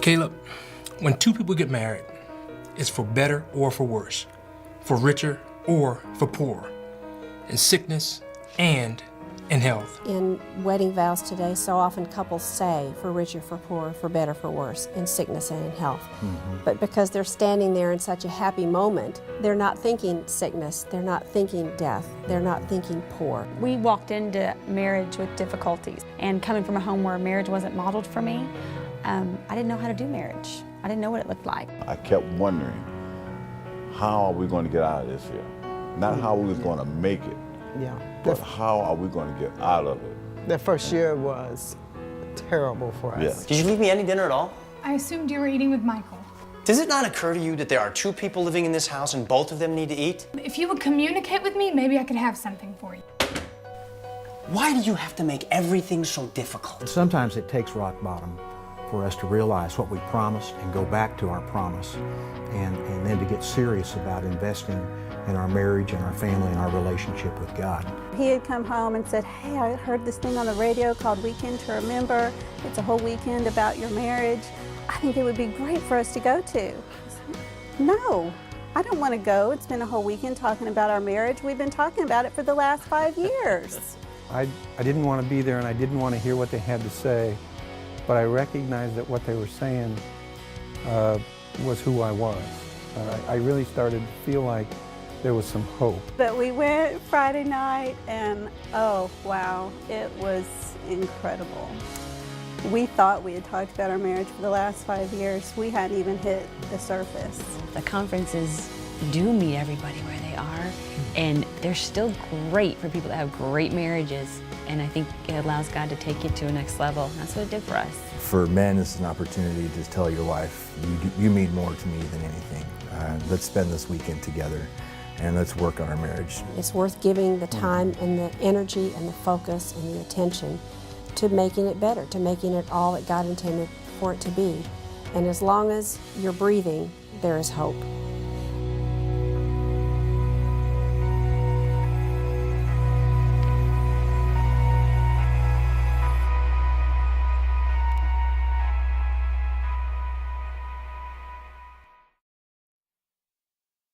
Caleb, when two people get married, it's for better or for worse, for richer or for poorer, in sickness and in health. In wedding vows today, so often couples say for richer, for poorer, for better, for worse, in sickness and in health. But because they're standing there in such a happy moment, they're not thinking sickness, they're not thinking death, they're not thinking poor. We walked into marriage with difficulties, and coming from a home where marriage wasn't modeled for me, I didn't know how to do marriage. I didn't know what it looked like. I kept wondering, how are we going to get out of this here? Not how we was going to make it, but how are we going to get out of it? The first year was terrible for us. Yeah. Did you leave me any dinner at all? I assumed you were eating with Michael. Does it not occur to you that there are two people living in this house and both of them need to eat? If you would communicate with me, maybe I could have something for you. Why do you have to make everything so difficult? Sometimes it takes rock bottom for us to realize what we promised and go back to our promise, and then to get serious about investing in our marriage and our family and our relationship with God. He had come home and said, hey, I heard this thing on the radio called Weekend to Remember. It's a whole weekend about your marriage. I think it would be great for us to go to. I said, no, I don't want to go. It's been a whole weekend talking about our marriage. We've been talking about it for the last 5 years. I didn't want to be there, and I didn't want to hear what they had to say, but I recognized that what they were saying was who I was. I really started to feel like there was some hope. But we went Friday night, and oh, wow, it was incredible. We thought we had talked about our marriage for the last 5 years. We hadn't even hit the surface. The conferences do meet everybody where they are, and they're still great for people that have great marriages, and I think it allows God to take you to a next level. That's what it did for us. For men, this is an opportunity to tell your wife, you mean more to me than anything. Let's spend this weekend together, and let's work on our marriage. It's worth giving the time and the energy and the focus and the attention to making it better, to making it all that God intended for it to be. And as long as you're breathing, there is hope.